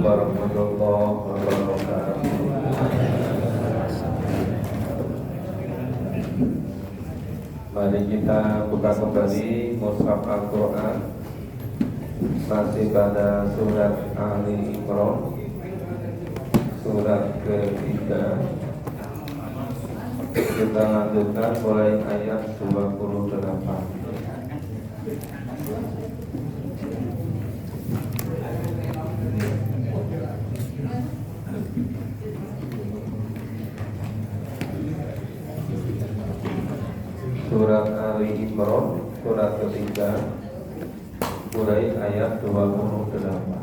warahmatullahi wabarakatuh. Mari kita buka kembali mushaf Al-Quran. Masih pada surat Ali Imran, surat ketiga. Kita lanjutkan mulai ayat 28. Surat Ali Imran, surat ketiga, mulai ayat 28.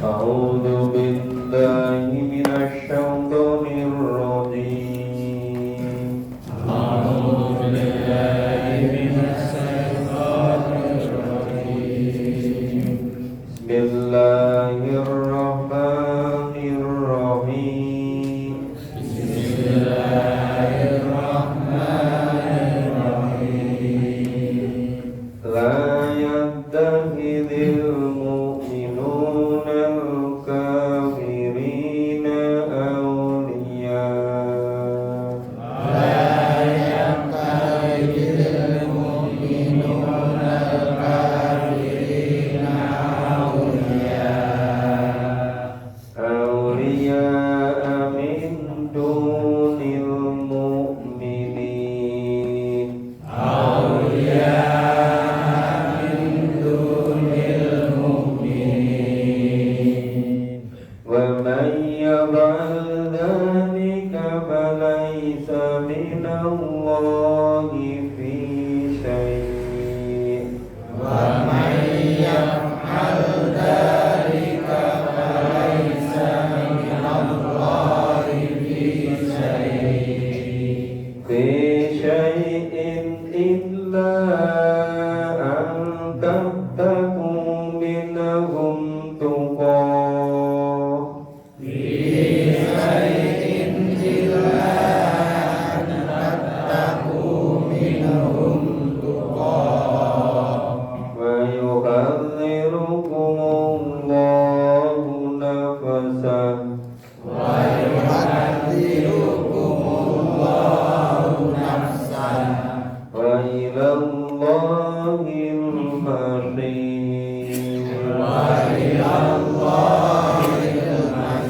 A'udzu billahi minasy syaithanir rajim. A'udzu billahi minasy syaithanir rajim. Bismillahirrahmanirrahim. Bismillahirrahmanirrahim. La yattakhidhul mu'minuna al-kafirina awliya. La yattakhidhul mu'minuna al-kafirina awliya min dunil mu'minin. Awliya ومن يفعل ذلك فليس من الله في شيء. ومن يفعل ذلك فليس من الله في شيء إلا أن تتقوا منهم تقاه. ويحذركم الله نفسه. وإلى الله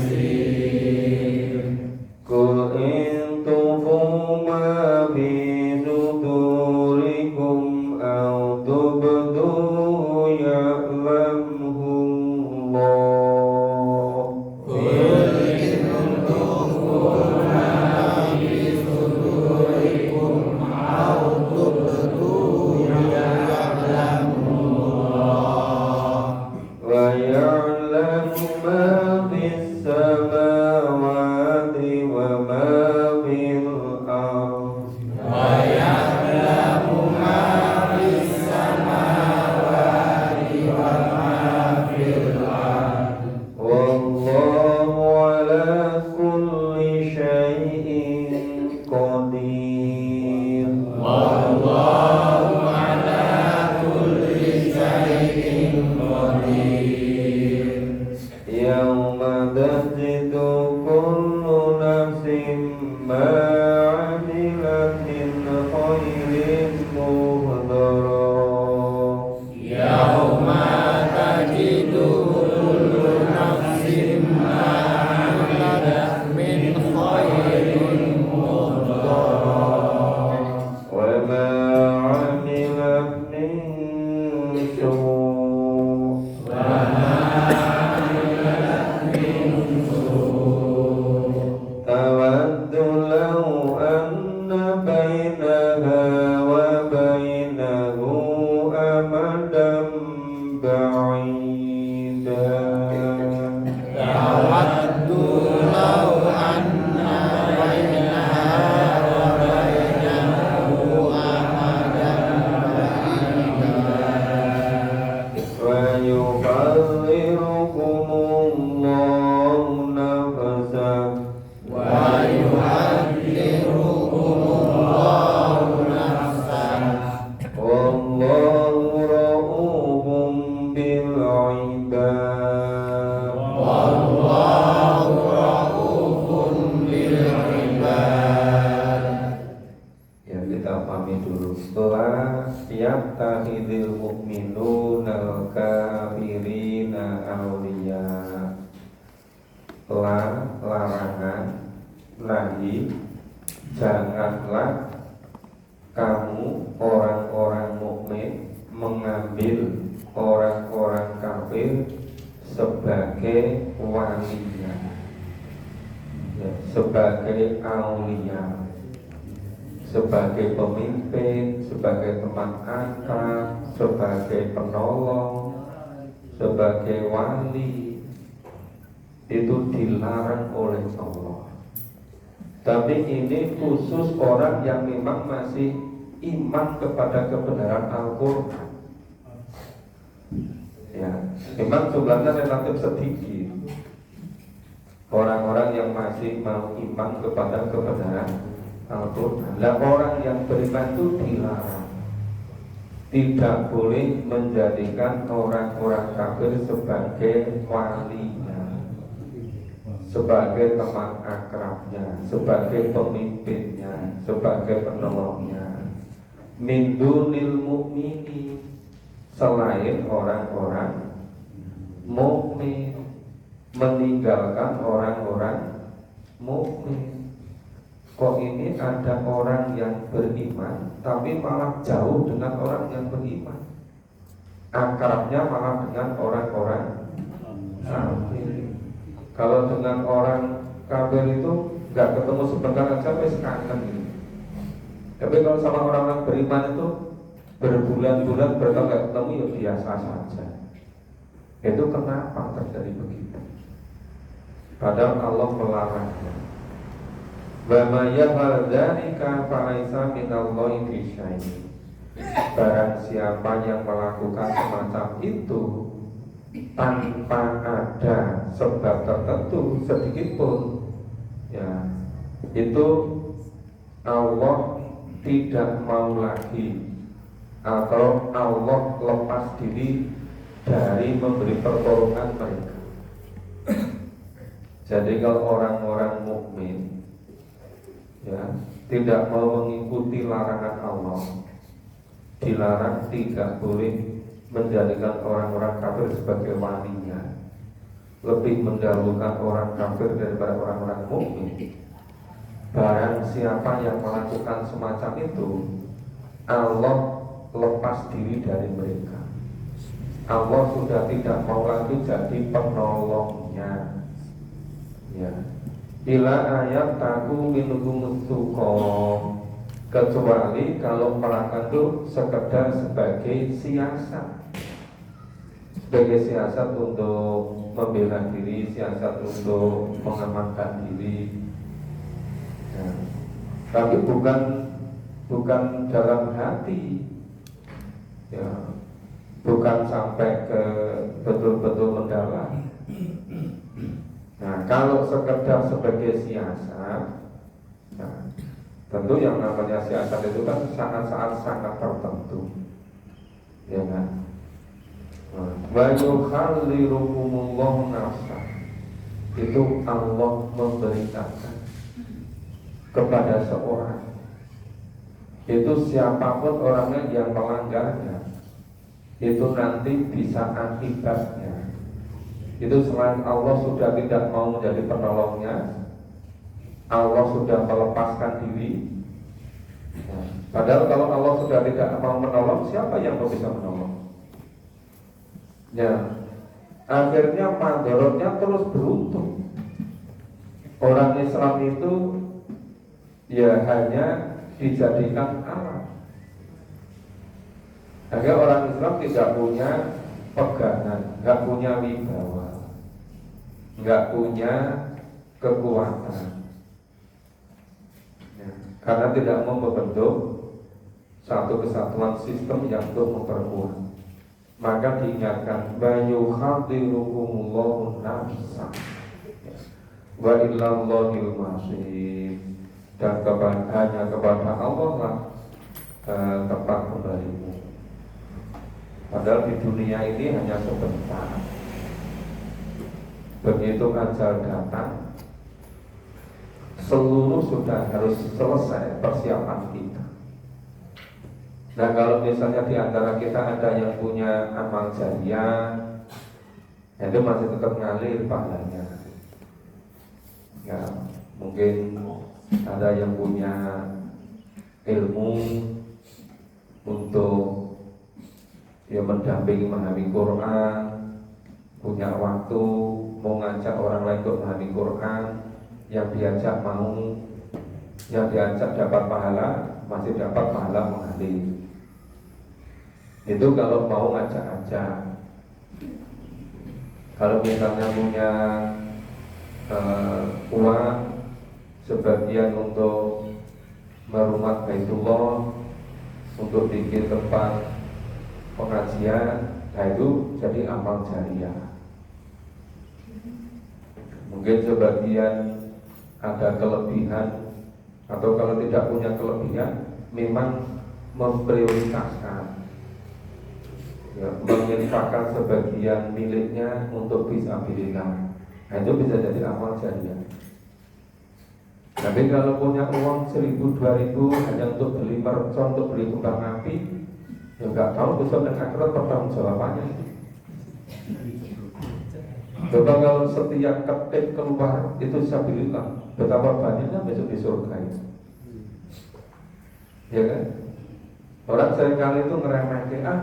المصير. قل إن تخفوا ما في صدوركم أو تبدوه يعلمه الله. ويعلم ما في السماوات وما في الأرض. والله على كل شيء قدير. يوم تجد كل نفس ما عملت من خير محضرا. وما عملت من سوء. تود لو أن بينها وبينه أمدا بعيدا. ويحذركم الله نفسه. والله yakidil mu'minuna kafirina awliya. Larangan, nahi, janganlah kamu orang-orang mukmin mengambil orang-orang kafir sebagai walinya, ya, sebagai aulia, sebagai pemimpin, sebagai teman akrab, sebagai penolong, sebagai wali. Itu dilarang oleh Allah. Tapi ini khusus orang yang memang masih iman kepada kebenaran Al-Quran. Ya, memang jumlahnya relatif sedikit orang-orang yang masih mau iman kepada kebenaran Al-Quran. Nah, orang yang beriman itu dilarang, tidak boleh menjadikan orang-orang kafir sebagai walinya, sebagai teman akrabnya, sebagai pemimpinnya, sebagai penolongnya. Min dunil mu'mini, selain orang-orang mukmin, meninggalkan orang-orang mukmin. Kok ini ada orang yang beriman tapi malah jauh dengan orang yang beriman, akrabnya malah dengan orang-orang kafir. Kalau dengan orang kafir itu nggak ketemu sebentar aja wis kangen gitu. Tapi kalau sama orang-orang beriman itu berbulan-bulan bertahun nggak ketemu ya biasa saja. Itu kenapa terjadi begitu? Padahal Allah melarangnya. Wa may yaf'al dzalika falaisa minallahi fi syai'in. Barang siapa yang melakukan semacam itu tanpa ada sebab tertentu sedikit pun, ya, itu Allah tidak mau lagi, atau Allah lepas diri dari memberi pertolongan mereka. Jadi kalau orang-orang mukmin, ya, tidak mau mengikuti larangan Allah, dilarang tidak boleh menjadikan orang-orang kafir sebagai walinya, lebih mendahulukan orang kafir daripada orang-orang mukmin. Barang siapa yang melakukan semacam itu, Allah lepas diri dari mereka. Allah sudah tidak mau lagi jadi penolongnya. Ya. Ila ayat taku minukum sukom, kecuali kalau melakukan itu sekedar sebagai siasat, sebagai siasat untuk membela diri, siasat untuk mengamankan diri, ya. Tapi bukan dalam hati, ya, bukan sampai ke betul-betul mendalam. Nah, kalau sekedar sebagai siasat, nah, tentu yang namanya siasat itu kan saat-saat sangat tertentu, ya kan? Wa yukhallirukumullahu nafsa, itu Allah memberitakan kepada seorang, itu siapapun orangnya yang melanggarnya, itu nanti bisa akibatnya. Itu selain Allah sudah tidak mau menjadi penolongnya, Allah sudah melepaskan diri. Padahal kalau Allah sudah tidak mau menolong, siapa yang bisa menolong? Ya, akhirnya mandorotnya terus beruntung. Orang Islam itu ya hanya dijadikan alat. Agar orang Islam tidak punya pegangan, nggak punya wibawa, nggak punya kekuatan, ya, karena tidak mau membentuk satu kesatuan sistem yang untuk memperkuat. Maka diingatkan, bayu khadirukumullahu nafsa wa illallahil masih, dan hanya kepada Allah lah tempat kembalimu. Padahal di dunia ini hanya sebentar. Begitu ajal datang, seluruh sudah harus selesai persiapan kita. Nah kalau misalnya di antara kita ada yang punya amal jariah, ya itu masih tetap ngalir pahalanya. Ya mungkin ada yang punya ilmu untuk ya mendampingi memahami Quran, punya waktu mau ngajak orang lain untuk memahami Quran, yang diajak mau, yang diajak dapat pahala, masih dapat pahala mengalir. Itu kalau mau ngajak-ngajak. Kalau misalnya punya uang sebagian untuk merumat Baitullah, untuk bikin tempat pengajian, nah itu jadi amal jariah. Mungkin sebagian ada kelebihan, atau kalau tidak punya kelebihan memang memprioritaskan, ya, menginfakkan sebagian miliknya untuk fisabilillah. Nah itu bisa jadi amal jariah. Tapi kalau punya uang 1.000, 2.000 hanya untuk beli mercon, untuk beli kembang api, ya nggak tahu besok dan akhirat pertanggung jawabannya. Coba kalau setiap ketip keluar itu fisabilillah, betapa banyaknya besok di surga itu. Ya kan? Orang seringkali itu ngeremehkan,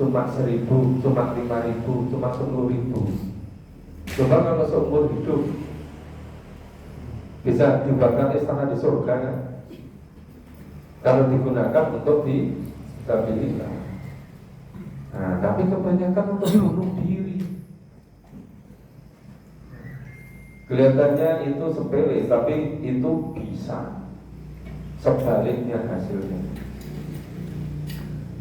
cuma 1.000, cuma 5.000, cuma 10.000. Coba kalau seumur hidup bisa dibuatkan istana di surga kan? Kalau digunakan untuk fisabilillah. Nah, tapi kebanyakan untuk bunuh diri. Kelihatannya itu sepele, tapi itu bisa sebaliknya hasilnya.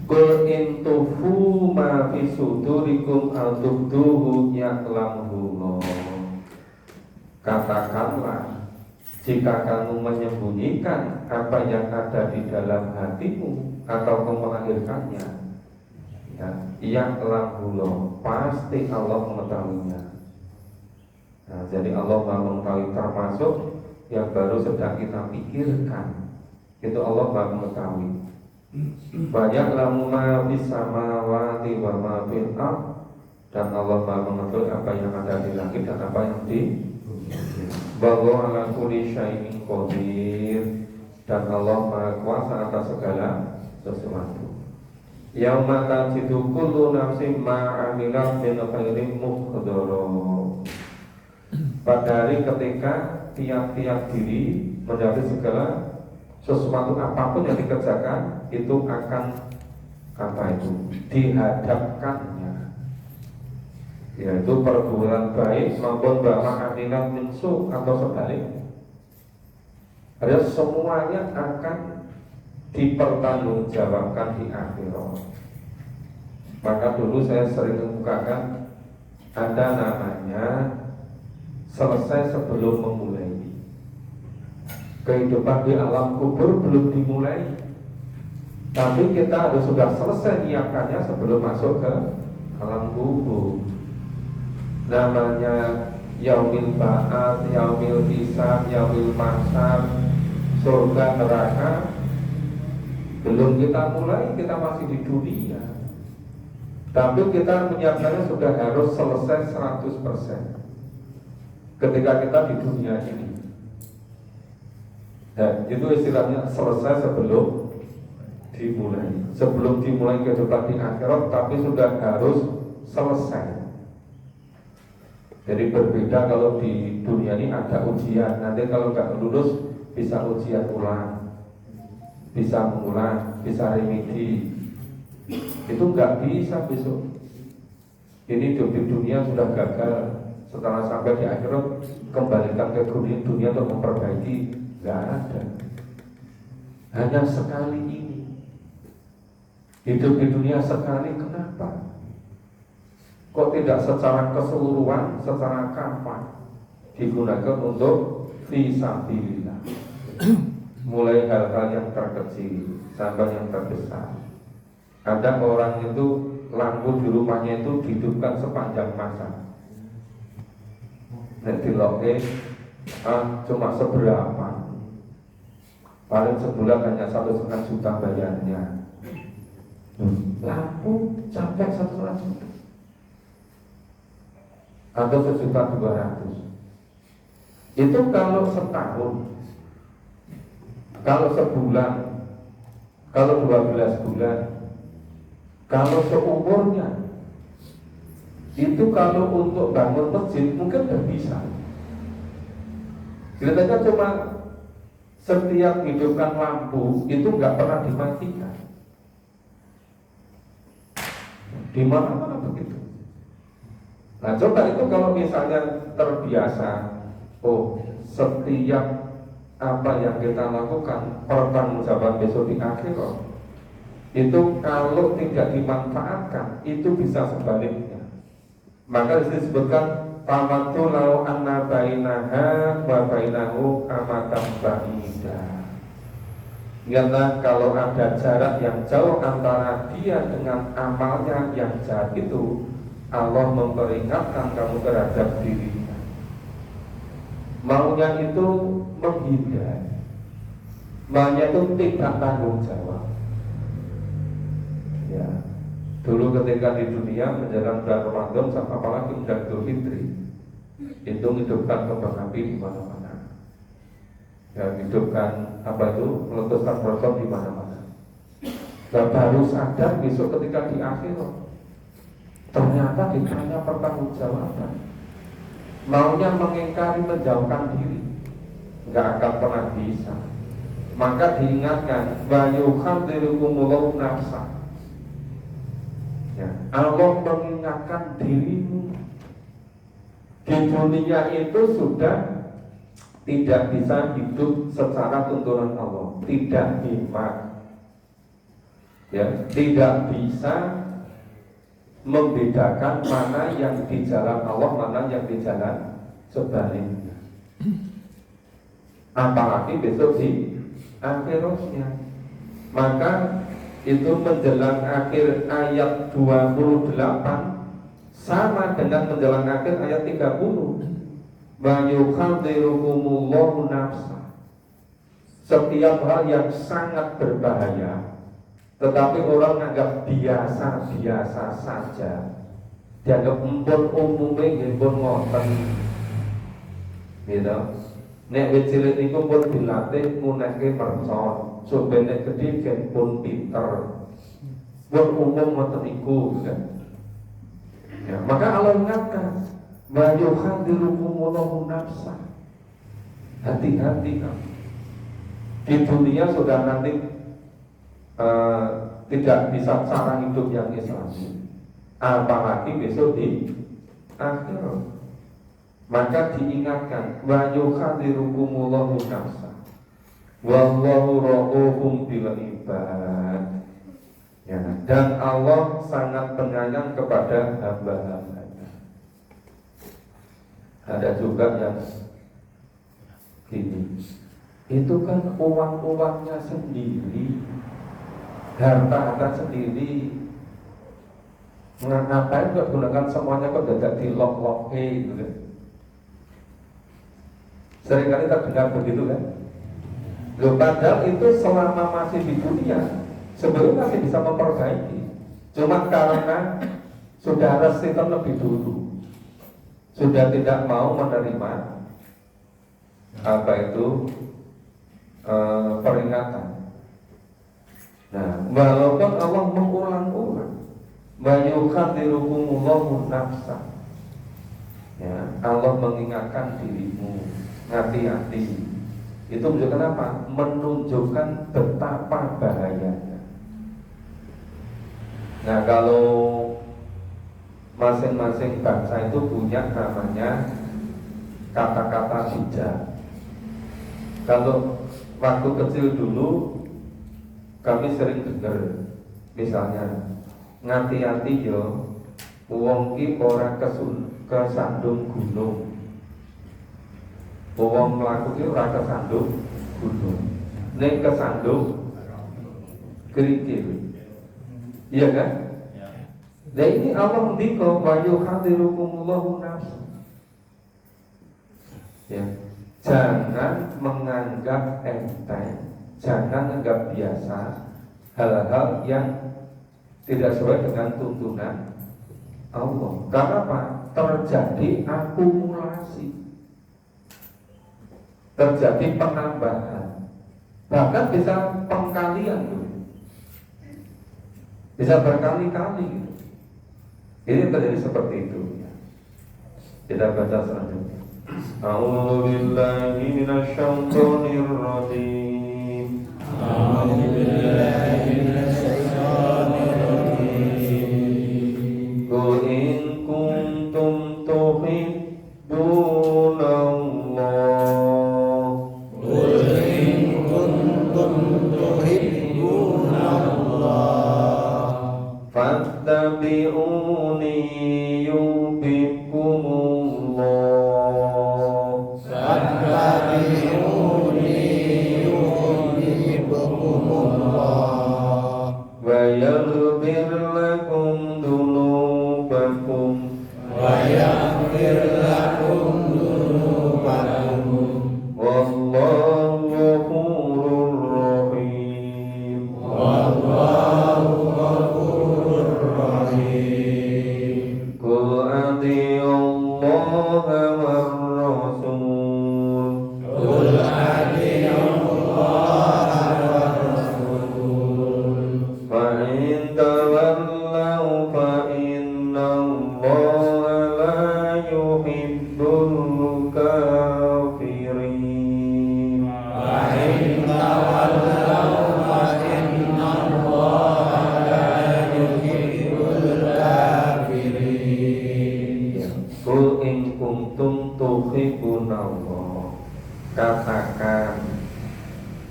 Qul in tufu ma fi sudurikum aw tubduhu ya'lamuhu. Katakanlah, jika kamu menyembunyikan apa yang ada di dalam hatimu atau kamu melahirkannya, ya, ya'lamuhu, pasti Allah mengetahuinya. Nah, jadi Allah Maha mengetahui, termasuk yang baru sedang kita pikirkan, itu Allah Maha mengetahui. Banyak lamu ma fis samawati wa ma fil ardh, dan Allah Maha mengetahui apa yang ada di langit dan apa yang di bahwa ala kulli syai'in qadir, dan Allah Maha kuasa atas segala sesuatu. Yauma tajidu kullu nafsin ma 'amilat min khairin muhdara. Pada hari ketika tiap-tiap diri menjadi segala sesuatu apapun yang dikerjakan itu akan dihadapkannya, yaitu perbuatan baik maupun bahwa aminat minsu atau sebaliknya. Ada semuanya akan dipertanggungjawabkan di akhirat. Maka dulu saya sering mengukakan ada namanya selesai sebelum memulai. Kehidupan di alam kubur belum dimulai, tapi kita harus sudah selesai nyiapkannya sebelum masuk ke alam kubur. Namanya yaumil ba'ats, yaumil hisab, yaumil mahsyar, surga neraka. Belum kita mulai, kita masih di dunia. Tapi kita menyiapkannya sudah harus selesai 100% ketika kita di dunia ini. Dan itu istilahnya selesai sebelum dimulai. Sebelum dimulai kehidupan di akhirat, tapi sudah harus selesai. Jadi berbeda kalau di dunia ini ada ujian. Nanti kalau nggak lulus bisa ujian ulang, bisa mengulang, bisa remedi. Itu nggak bisa besok. Ini hidup di dunia sudah gagal. Setelah sampai di akhirat, kembalikan ke dunia untuk memperbaiki. Gak ada. Hanya sekali ini. Hidup di dunia sekali, kenapa? Kok tidak secara keseluruhan, secara kapan digunakan untuk fisabilillah? Mulai hal-hal yang terkecil sampai yang terbesar. Ada orang itu lampu di rumahnya itu dihidupkan sepanjang masa. Nek diloke cuma seberapa, paling sebulan hanya 1,5 juta bayarnya. Lampu sampai 1,5 juta atau 1.200.000. Itu kalau setahun, kalau sebulan, kalau 12 bulan, kalau seumurnya. Itu kalau untuk bangun masjid mungkin tidak bisa. Kelihatannya cuma setiap hidupkan lampu itu nggak pernah dimatikan. Di mana-mana begitu. Nah coba itu kalau misalnya terbiasa, oh setiap apa yang kita lakukan pertanggungjawaban besok di akhirat, itu kalau tidak dimanfaatkan itu bisa sebaliknya. Maka disebutkan pamatu lau anna bainaha wa bainahu amatan ba'ida. Ingatlah kalau ada jarak yang jauh antara dia dengan amalnya yang jahat itu, Allah memperingatkan kamu terhadap dirinya. Maunya itu menghindar, maunya itu tidak tanggung jawab. Ya. Dulu ketika di dunia menjelang bulan Ramadan, apalagi menjelang Idul Fitri, itu menghidupkan kembang api di mana-mana. Ya, menghidupkan apa itu, meletuskan mercon di mana-mana. Dan baru sadar besok ketika di akhirat, ternyata ditanya pertanggungjawaban. Maunya mengingkari, menjauhkan diri, nggak akan pernah bisa. Maka diingatkan, bayukan dirikumullahu nafsa. Ya, Allah mengingatkan dirimu. Di dunia itu sudah tidak bisa hidup secara tuntunan Allah, tidak iman, ya, tidak bisa membedakan mana yang di jalan Allah, mana yang di jalan sebaliknya. Apalagi besok di akhiratnya. Maka itu menjelang akhir ayat 28 sama dengan menjelang akhir ayat 30. Wa yukhadirukumullahu nafsa. Setiap hal yang sangat berbahaya tetapi orang anggap biasa-biasa saja, dianggap empun umumnya empun ngoten gitu. Nek wit cilik niku pun dilatih ngunehke mercon, sampe nek gedhe gen pun pinter. Pun umum ngoten iku kan. Ya, maka Allah ingatkan, wa yukhadirukumullahu nafsa. Hati-hati kamu. Di dunia sudah nanti tidak bisa cara hidup yang Islami, apalagi besok di akhirat. Maka diingatkan, wa yukhadirukumullahu nafsa wallahu ra'ufum bil ibad. Ya, dan Allah sangat penyayang kepada hamba-hambanya. Ada juga yang gini, itu kan uang-uangnya sendiri, harta-harta sendiri, ngapain kok gunakan semuanya kok tidak di lock gitu kan? Seringkali kita dengar begitu kan? Loh, padahal itu selama masih di dunia sebelumnya masih bisa memperbaiki. Cuma karena sudah resisten lebih dulu, sudah tidak mau menerima apa itu peringatan. Nah, walaupun Allah mengulang-ulang, mayukhadirukumullahu nafsa, ya, Allah mengingatkan dirimu, hati-hati. Itu menunjukkan apa? Menunjukkan betapa bahayanya. Nah, kalau masing-masing bangsa itu punya namanya kata-kata bijak. Kalau waktu kecil dulu kami sering dengar, misalnya, ngati-ati yo, wong ki ora kesandung gunung. Wong mlaku ki ora kesandung gunung. Nek kesandung kerikil. Iya kan? Nah ini Allah mendika wa yukhadirukumullahu nafsa. Ya. Jangan menganggap enteng, jangan anggap biasa hal-hal yang tidak sesuai dengan tuntunan Allah. Karena apa? Terjadi akumulasi, terjadi penambahan, bahkan bisa pengkalian tuh, bisa berkali-kali gitu. Ini terjadi seperti itu. Kita baca selanjutnya. A'udzu billahi minasyaitonir rajim. A'udzu billahi minasyaitonir rajim. Qul in kuntum tuhibbunallah. Qul in kuntum tuhibbunallah. Fattabi'uni yuhibbukumullah. Fattabi'uni yuhibbukumullah. Wa yaghfir lakum dzunubakum. Wa yaghfir lakum dzunubakum. Wallahu ghafurur rahim. Wallahu ghafurur rahim. Qul atii'ullaha war rasul. Qul atii'ullaha war rasul. Fa in tawallaw fa innallaha la yuhibbul kafirin. Fa in tawallaw fa innallaha la yuhibbul kafirin. Qul in kuntum tuhibbunallah. Katakan,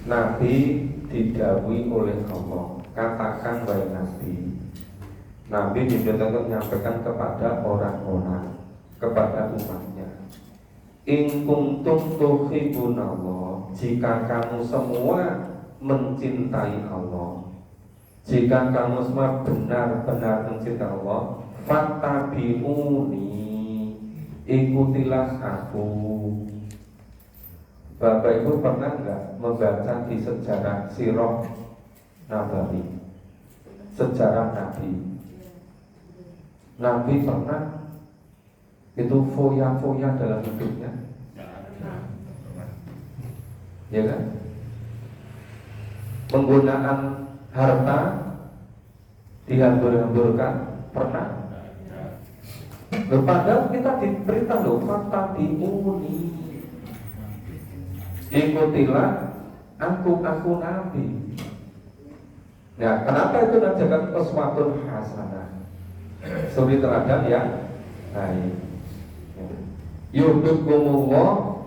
Nabi didhawuhi oleh Allah. Katakan wahai Nabi. Nabi diminta untuk menyampaikan kepada orang-orang, kepada umatnya. In kuntum tuhibbunallah. Jika kamu semua mencintai Allah, jika kamu semua benar-benar mencintai Allah, fattabi'uni, ikutilah aku. Bapak Ibu pernah nggak membaca di sejarah Sirah Nabawi, sejarah Nabi? Nabi pernah itu foya-foya dalam hidupnya, ya kan? Penggunaan harta dihambur-hamburkan pernah? Padahal kita diperintah loh, fattabi'uni, ikutilah aku Nabi. Nah, kenapa itu menjadikan sesuatu hasanah, suri teladan yang baik. Yuhibbukumullah,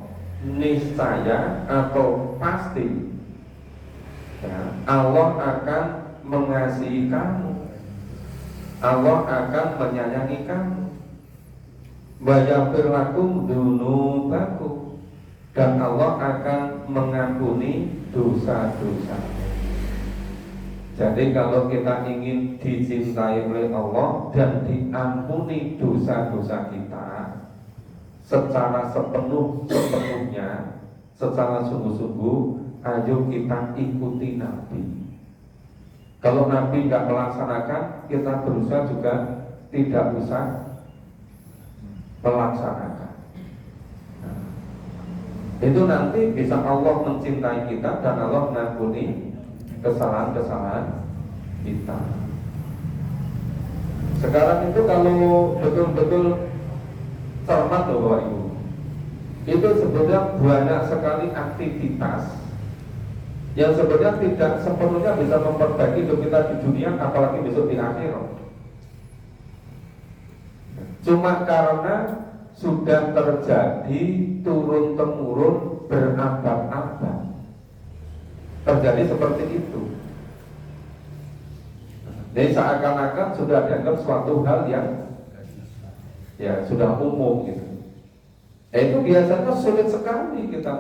niscaya atau pasti ya, Allah akan mengasihi kamu, Allah akan menyayangi kamu. Wa yaghfir lakum dzunubakum, dan Allah akan mengampuni dosa-dosa. Jadi kalau kita ingin dicintai oleh Allah dan diampuni dosa-dosa kita secara sepenuhnya, secara sungguh-sungguh, ayo kita ikuti Nabi. Kalau Nabi tidak melaksanakan, kita berusaha juga tidak usah melaksanakan. Itu nanti bisa Allah mencintai kita dan Allah mengampuni kesalahan-kesalahan kita. Sekarang itu kalau betul-betul cermat loh Bapak Ibu, itu sebetulnya banyak sekali aktivitas yang sebenarnya tidak sepenuhnya bisa memperbaiki hidup kita di dunia, apalagi besok di akhirat. Cuma karena sudah terjadi turun-temurun berabad-abad, terjadi seperti itu. Jadi seakan-akan sudah dianggap suatu hal yang ya sudah umum gitu. Itu biasanya sulit sekali kita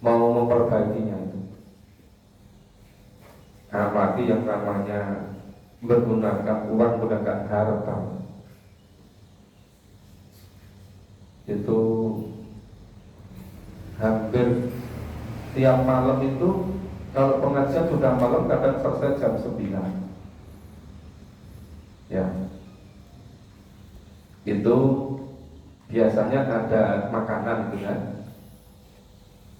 mau memperbaikinya itu. Apalagi yang namanya menggunakan uang, menggunakan harta, itu hampir tiap malam itu Kalau pengajian sudah malam kadang selesai jam 9. Ya, itu biasanya ada makanan gitu kan.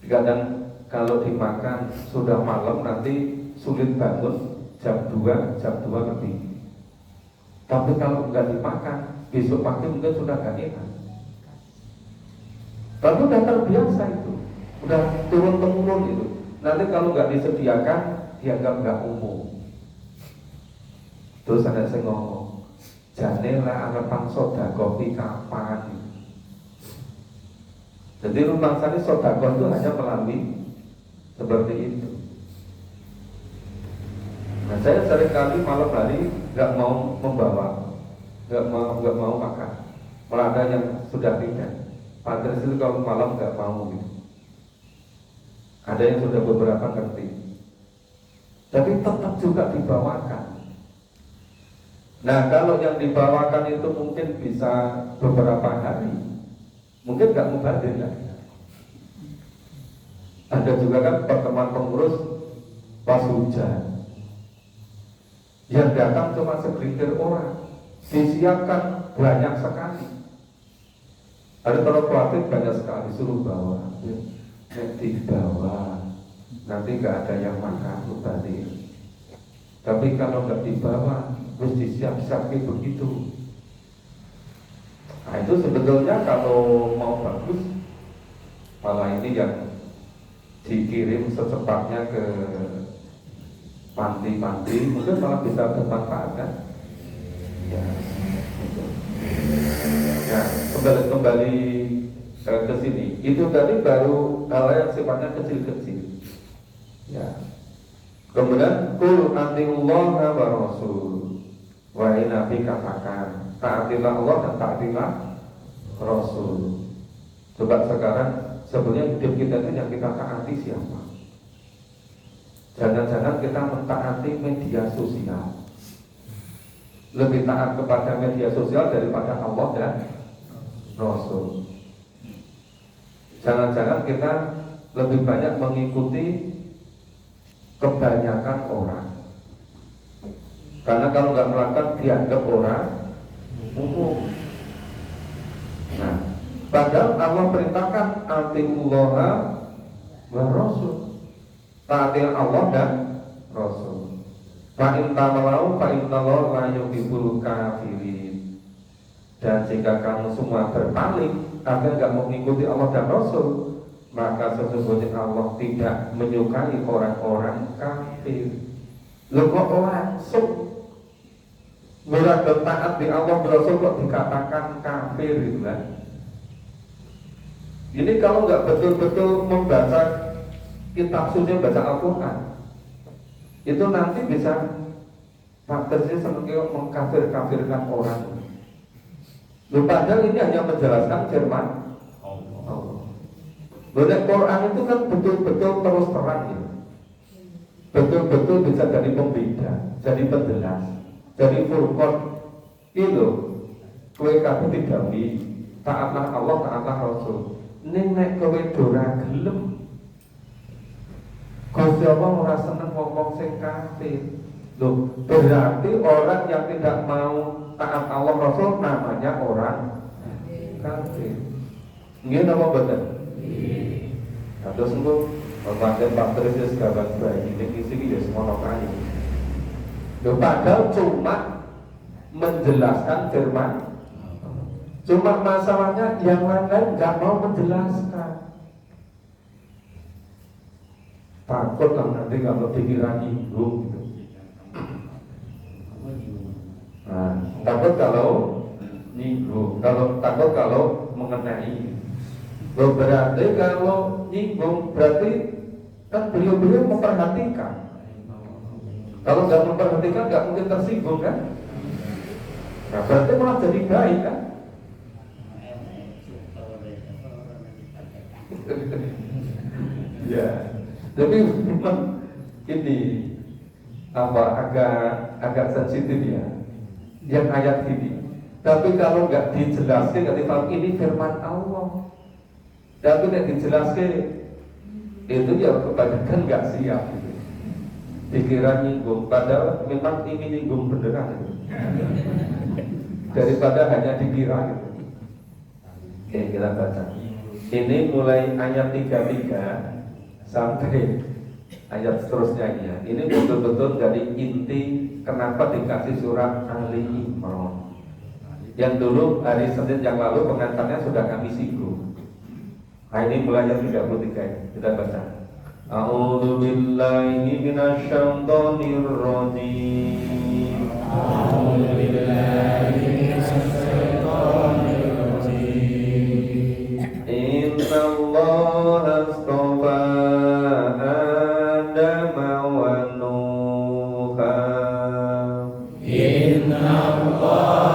Kadang kalau dimakan sudah malam nanti sulit bangun jam 2 lebih. Tapi kalau nggak dimakan besok pagi mungkin sudah gak enak. Tapi udah terbiasa itu, udah turun temurun itu. Nanti kalau nggak disediakan dianggap nggak umum. Terus ada yang ngomong, janela arepan soda kopi kapan? Jadi rumah saya sodakoh itu hanya melalui seperti itu. Nah, saya seringkali malam hari nggak mau membawa, nggak mau makan. Malah ada yang sudah tidak. Padahal itu kalau malam nggak mau gitu. Ada yang sudah beberapa ngerti, tapi tetap juga dibawakan. Nah, kalau yang dibawakan itu mungkin bisa beberapa hari, mungkin nggak mubazir lagi. Ada juga kan pertemuan pengurus pas hujan, yang datang cuma segelintir orang, disiapkan banyak sekali. Ada terlalu banyak sekali, suruh bawa, nanti bawa, nanti nggak ada yang makan mubazir. Tapi kalau nggak dibawa, terus disiap-siap begitu. Nah, itu sebetulnya kalau mau bagus, malah ini yang dikirim secepatnya ke panti-panti, mungkin malah bisa bermanfaat kan? Ya, gitu. Ya, kembali ke sini. Itu tadi baru hal yang sifatnya kecil-kecil. Ya. Kemudian kul atiullah wa rasul. Wahai Nabi katakan, taatilah Allah dan taatilah Rasul. Coba sekarang sebenarnya hidup kita itu yang kita taati siapa? Jangan-jangan kita mentaati media sosial, lebih taat kepada media sosial daripada Allah dan Rasul. Jangan-jangan kita lebih banyak mengikuti kebanyakan orang. Karena kalau nggak melakukan dianggap orang umum. Nah, padahal Allah perintahkan atiullaha wa rasul. Taatilah Allah dan Rasul. Fa in tamalau fa innallaha la yuhibbul kafirin. Dan jika kamu semua berpaling agar nggak mengikuti Allah dan Rasul, maka sesungguhnya Allah tidak menyukai orang-orang kafir. Loh kok langsung murah dan taat di Allah Rasul kok dikatakan kafir gitu kan? Ini kalau nggak betul-betul membaca kitab suci, baca Al-Quran, itu nanti bisa faktornya semakin mengkafir-kafirkan orang. Loh, padahal ini hanya menjelaskan firman Allah. Loh, Quran itu kan betul-betul terus terang ya. Betul-betul bisa jadi pembeda, jadi penjelas, jadi furqan. Itu kowe kabeh didawi taatlah Allah, taatlah Rasul. Ning nek kowe ora gelem, Gusti Allah ora seneng wong-wong sing kafir. Loh, berarti orang yang tidak mau taat Allah Rasul namanya orang kafir. Nggih napa mboten? Nggih. Terus engko pancen Pak Tris gaban bayi ning iki ya semono kae. Loh, padahal cuma menjelaskan firman. Cuma masalahnya yang lain nggak mau menjelaskan. Takutlah nanti kalau pikiran nyinggung gitu. Nah, takut kalau nyinggung, takut kalau mengenai. Berarti kalau nyinggung berarti kan beliau-beliau memperhatikan. Kalau nggak memperhatikan nggak mungkin tersinggung kan? Nah, berarti malah jadi baik kan? Ya, tapi memang ini agak sensitif ya, yang ayat ini. Tapi kalau nggak dijelaskan, nggak dipahami ini firman Allah. Tapi nggak dijelaskan, itu ya kebanyakan nggak siap. Gitu. dikira nyinggung, padahal memang ini nyinggung beneran gitu. Daripada hanya dikira gitu. Oke, kita baca. Ini mulai ayat 33 sampai ayat seterusnya ya. Ini betul-betul dari inti kenapa dikasih surat Ali Imran. Yang dulu hari Senin yang lalu pengantarnya sudah kami singgung. Nah ini mulai ayat 33 kita baca. A'udzu billahi minasyaitonir rajim. A'udzu billahi minasyaitonir rajim. Innallaha astafa Adam wa Nuha. Innallaha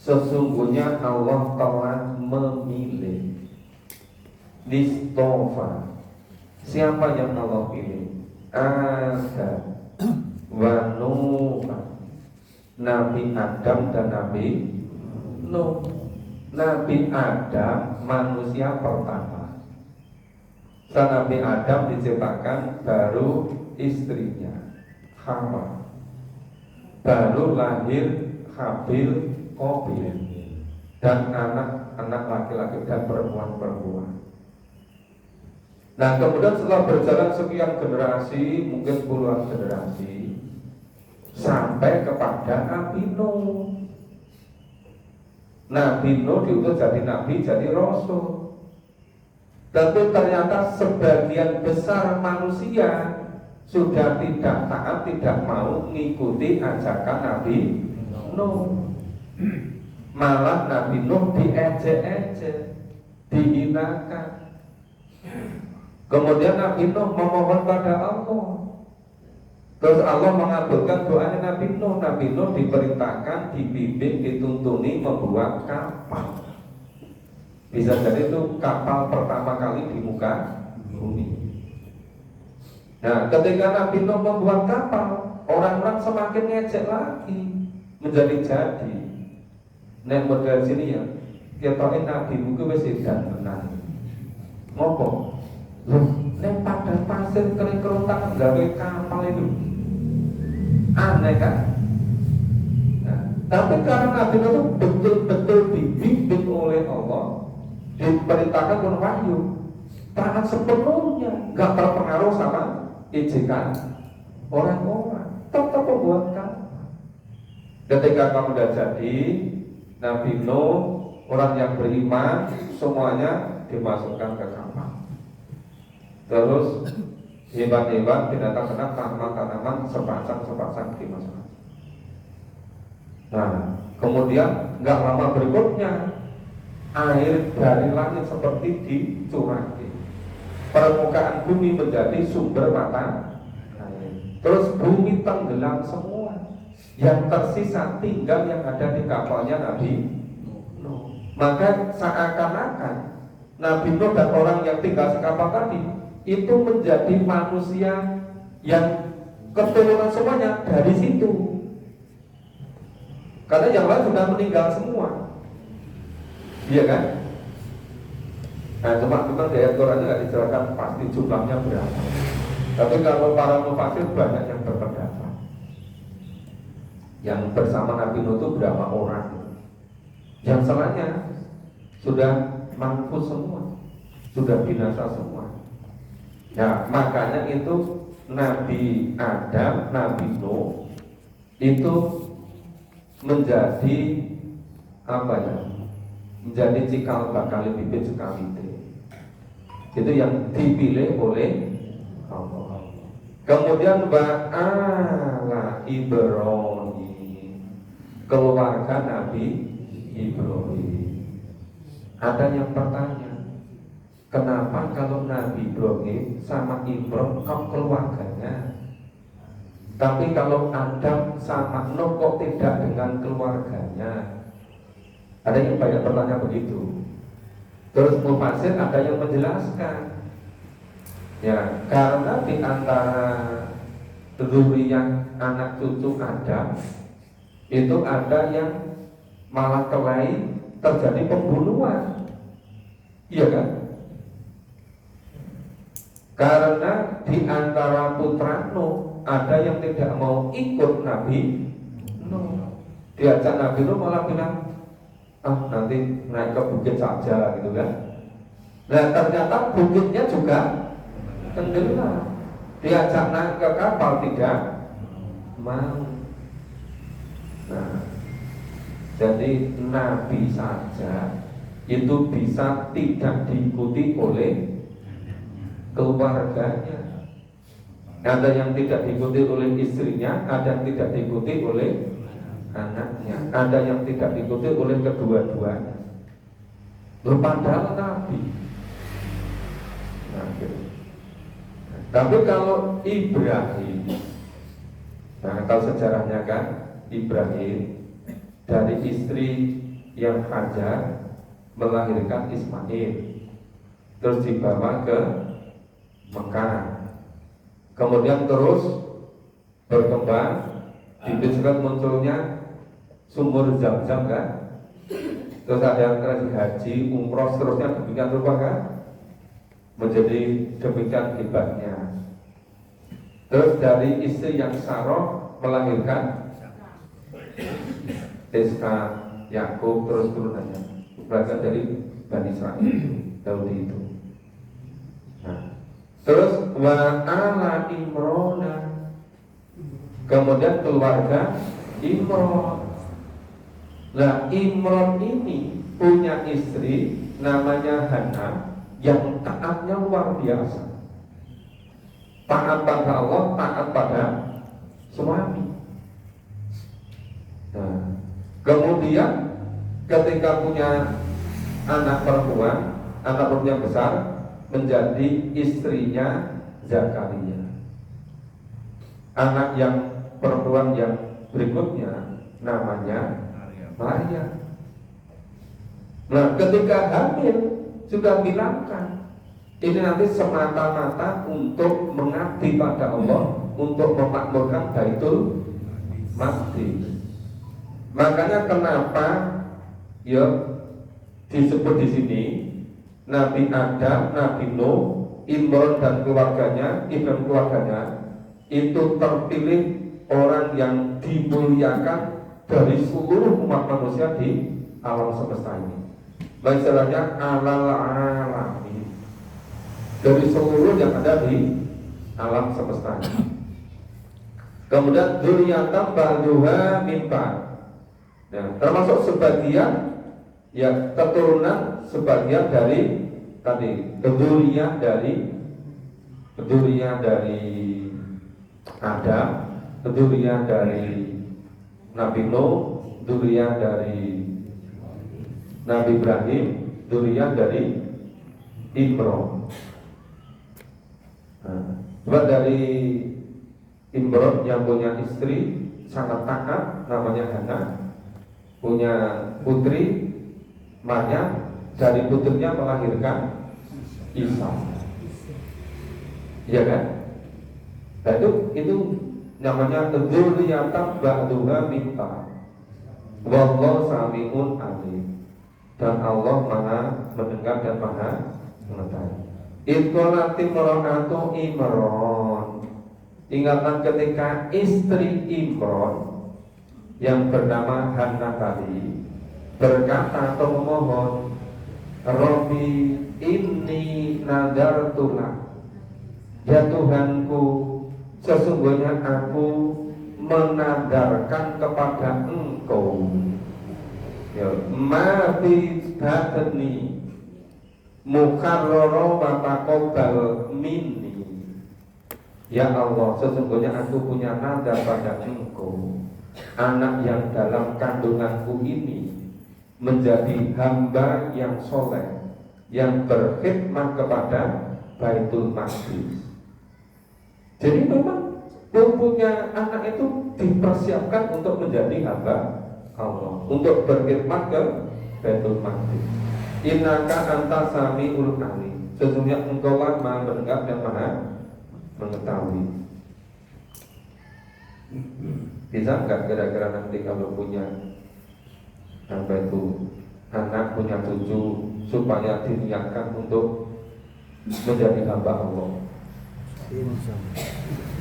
sesungguhnya Allah telah memilih. Listofa. Siapa yang Allah pilih? Adam wa Nuh. Nabi Adam dan Nabi Nuh. Nabi Adam manusia pertama. Setelah Nabi Adam diciptakan, baru istrinya Hawa, baru lahir Habil, Qabil, dan anak-anak laki-laki dan perempuan-perempuan. Nah kemudian setelah berjalan sekian generasi, mungkin puluhan generasi, sampai kepada Nabi Nuh. Nabi Nuh diutus jadi nabi, jadi rasul. Tapi ternyata sebagian besar manusia sudah tidak taat, tidak mau mengikuti ajakan Nabi Nuh. Malah Nabi Nuh diejek-ejek, dihinakan. Kemudian Nabi Nuh memohon pada Allah. Terus Allah mengabulkan doanya Nabi Nuh. Nabi Nuh diperintahkan, dibimbing, dituntuni membuat kapal. Bisa jadi itu kapal pertama kali di muka bumi. Nah, ketika Nabi Nuh membuat kapal, orang-orang semakin ngecek lagi, menjadi. Nek model sini ya, ketoke Nabi buku wis edan tenan. Ngopo? Loh, nek padang pasir kering kerontang gawe kapal itu. Aneh kan? Nah, tapi karena Nabi Nuh itu betul-betul dibimbing oleh Allah, diperintahkan pun wahyu, taat sepenuhnya, gak terpengaruh sama ejekan orang-orang, tetap membuatkan. Ketika kamu sudah jadi Nabi Nuh, orang yang beriman, semuanya dimasukkan ke kapal. Terus hewan-hewan, binatang-binatang, tanaman-tanaman sepasang dimasukkan. Nah, kemudian nggak lama berikutnya air dari langit seperti dicurahkan, permukaan bumi menjadi sumber mata air. Terus bumi tenggelam semua, yang tersisa tinggal yang ada di kapalnya Nabi Nuh. Maka seakan-akan Nabi Nuh dan orang yang tinggal di kapal tadi itu menjadi manusia yang keturunan semuanya dari situ, karena yang lain sudah meninggal semua. Iya kan? Nah, cuma memang di ayat Quran nggak dijelaskan pasti jumlahnya berapa. Tapi kalau para mufasir banyak yang berpendapat yang bersama Nabi Nuh itu berapa orang. Yang selainnya sudah mampus semua, sudah binasa semua. Nah, makanya itu Nabi Adam, Nabi Nuh itu menjadi apa ya? Menjadi cikal bakal bibit sekali itu yang dipilih oleh Allah. Kemudian ba'ala Ibrahim, keluarga Nabi Ibrahim. Ada yang bertanya, kenapa kalau Nabi Ibrahim sama Ibrahim kok keluarganya, tapi kalau Adam sama Nuh kok tidak dengan keluarganya? Ada yang banyak bertanya begitu. Terus mufasir ada yang menjelaskan, ya karena di antara zuriyah anak cucu Adam itu ada yang malah kelahi terjadi pembunuhan, iya kan? Karena di antara putra Nuh ada yang tidak mau ikut Nabi Nuh, diajak Nabi Nuh malah bilang, nanti naik ke bukit saja gitu kan. Nah ternyata bukitnya juga tenggelam, diajak naik ke kapal tidak mau. Nah, jadi Nabi saja itu bisa tidak diikuti oleh keluarganya. Ada yang tidak diikuti oleh istrinya, ada yang tidak diikuti oleh anaknya, ada yang tidak diikuti oleh kedua-duanya. Padahal Nabi. Tapi kalau Ibrahim, nah tahu sejarahnya kan, Ibrahim dari istri yang Hajar melahirkan Ismail, terus dibawa ke Mekah, kemudian terus berkembang, dibisarkan munculnya sumur Zam-Zam kan, terus ada yang terjadi haji, umroh, seterusnya demikian rupa kan, menjadi demikian hebatnya. Terus dari istri yang Saroh melahirkan Iska, Yakub, terus turunannya berasal dari Bani Israil, Daudi itu. Nah, terus wa'ala Imrona, kemudian keluarga Imron. Nah, Imron ini punya istri namanya Hana yang taatnya luar biasa. Taat pada Allah, taat pada suami. Nah, kemudian ketika punya anak perempuan yang besar, menjadi istrinya Zakaria. Anak yang perempuan yang berikutnya namanya Maria. Nah, ketika hamil sudah bilangkan, ini nanti semata-mata untuk mengabdi pada Allah, untuk memakmurkan Baitul Maqdis. Makanya kenapa ya disebut di sini Nabi Adam, Nabi Nuh, Imron dan keluarganya, Ibrahim keluarganya itu terpilih orang yang dimuliakan dari seluruh umat manusia di alam semesta ini. Istilahnya alal alamin, dari seluruh yang ada di alam semesta ini. Kemudian dzurriyyatan ba'duha min ba'd. Ya, termasuk sebagian ya keturunan sebagian dari tadi dzurriyyah dari Adam, dzurriyyah dari Nabi Nuh, dzurriyyah dari Nabi Ibrahim, dzurriyyah dari Imron. Nah, dari Imron yang punya istri sangat taat namanya Hana, punya putri Maryam, dari putrinya melahirkan Isa. Iya kan? Nah, itu namanya dzurriyyatan ba'duha min ba'd. Wallahu sami'un alim. Dan Allah Maha mendengar dan Maha mengetahui. Itqolati mar'atu Imron. Ingatkan ketika istri Imron yang bernama Hana tadi berkata atau memohon, Rabbi inni nadartulak, ya Tuhanku, sesungguhnya aku menadarkan kepada Engkau, ya ma fi batni mukarrara wa taqabbal minni. Ya Allah, sesungguhnya aku punya nadar pada Engkau, anak yang dalam kandunganku ini menjadi hamba yang soleh, yang berkhidmat kepada Baitul Maqdis. Jadi memang punya anak itu dipersiapkan untuk menjadi hamba Allah, untuk berkhidmat ke Baitul Maqdis. Innaka anta sami'ul alim, sesungguhnya Engkau lah Maha mendengar dan Maha mengetahui. Bisa enggak kira-kira nanti kalau punya anak, punya cucu, supaya diniatkan untuk menjadi hamba Allah,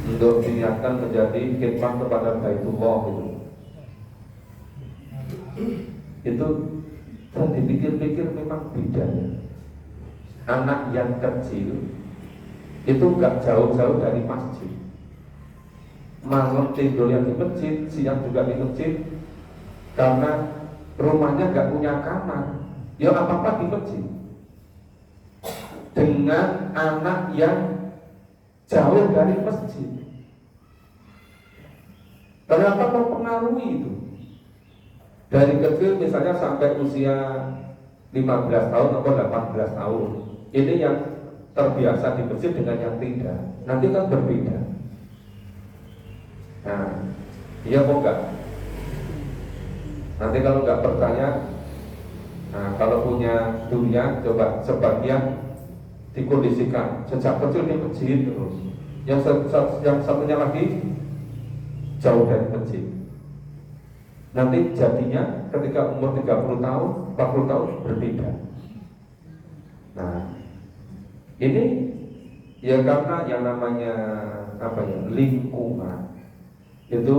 untuk diniatkan menjadi khidmat kepada Baitullah itu dan dipikir-pikir memang bedanya. Anak yang kecil itu gak jauh-jauh dari masjid, malam tidurnya di masjid, siang juga di masjid, karena rumahnya gak punya kamar, ya apa-apa di masjid. Dengan anak yang jauh dari masjid, ternyata mempengaruhi itu. Dari kecil misalnya sampai usia 15 tahun atau 18 tahun, ini yang terbiasa di masjid dengan yang tidak, nanti kan berbeda. Nah, iya kok enggak? Nanti kalau enggak percaya, nah kalau punya dunia, coba sebagian dikondisikan sejak kecil di masjid terus, yang satunya lagi jauh dari masjid. Nanti jadinya ketika umur 30 tahun, 40 tahun berbeda. Nah, ini ya karena yang namanya lingkungan itu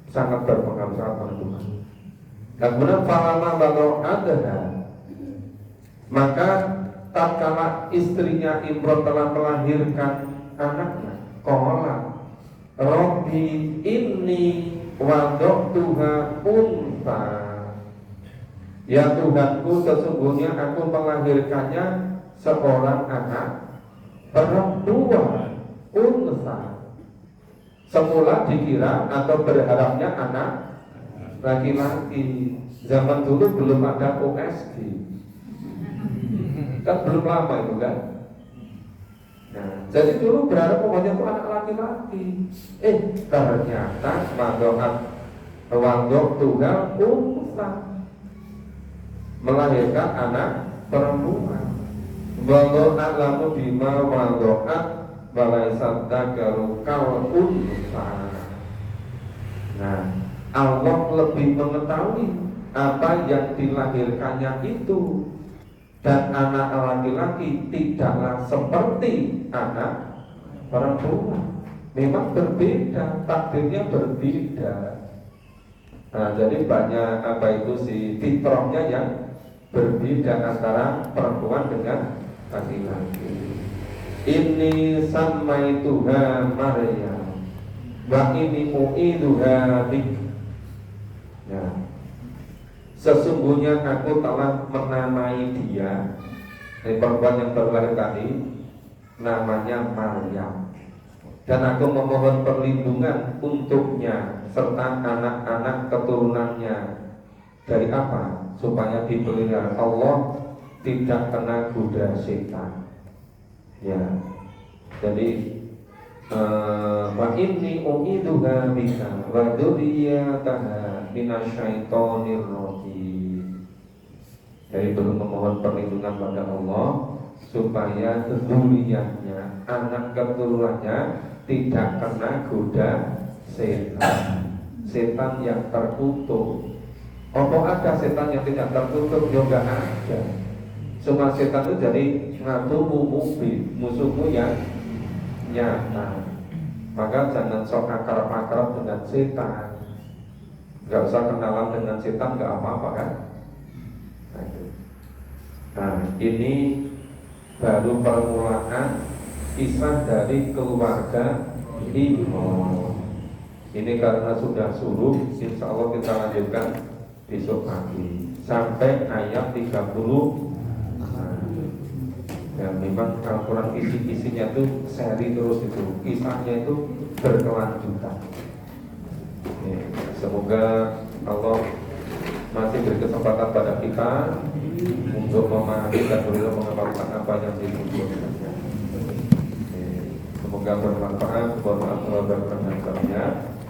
sangat berpengaruh, sangat menentukan. Dan kemudian falama balau ada, maka tatkala istrinya Imron telah melahirkan anaknya, qala Rabbi inni wada'tuha unta. Ya Tuhanku, sesungguhnya aku melahirkannya seorang anak perempuan, unta. Semula dikira atau berharapnya anak laki-laki. Zaman dulu belum ada USG, kan belum lama itu kan. Nah, jadi dulu berharap pokoknya itu anak laki-laki. Ternyata wandok Tuhan unta, melahirkan anak perempuan. Walau a'lamu bima wadokat walaisat dagaru kal unsa. Nah, Allah lebih mengetahui apa yang dilahirkannya itu, dan anak laki-laki tidaklah seperti anak perempuan. Memang berbeda, takdirnya berbeda. Nah, jadi banyak fitrahnya yang berbeda antara perempuan dengan laki-laki. Ini samaituha Maryam wa ini mu'iduha bik. Ya. Sesungguhnya aku telah menamai dia, perempuan yang baru lahir tadi, namanya Maryam, dan aku memohon perlindungan untuknya serta anak-anak keturunannya dari apa? Supaya dipelihara Allah, tidak kena goda setan. Ya, jadi wa inni u'iduha bika wa dzurriyyataha minasyaitonir rajim. Jadi belum memohon perlindungan pada Allah supaya dzurriyyahnya, anak keturunannya tidak kena goda setan. Setan yang terkutuk. Apa ada setan yang tidak tertutup? Ya enggak ada. Cuma setan itu jadi ngatumu mubin, musuhmu yang nyata. Maka jangan sok akrab-akrab dengan setan. Enggak usah kenalan dengan setan, enggak apa-apa kan? Nah, ini baru permulaan kisah dari keluarga Imran. Ini karena sudah suruh, insya Allah kita lanjutkan besok pagi sampai ayat 30. Ya, memang Al-Quran isi-isinya itu seri terus, itu kisahnya itu berkelanjutan. Ya, semoga Allah masih beri kesempatan pada kita untuk memahami dan berusaha mengamalkan apa yang ditunjukkan. Semoga bermanfaat. Mohon maaf berkenan.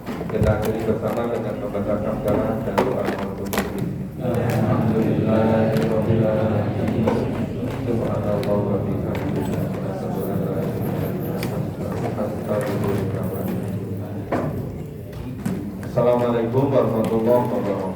Kita akhiri bersama dengan membaca hamdalah dan doa al-Fatihah. Alhamdulillahirabbil alamin. Subhanallah wa bihamdihi. Assalamualaikum warahmatullahi wabarakatuh.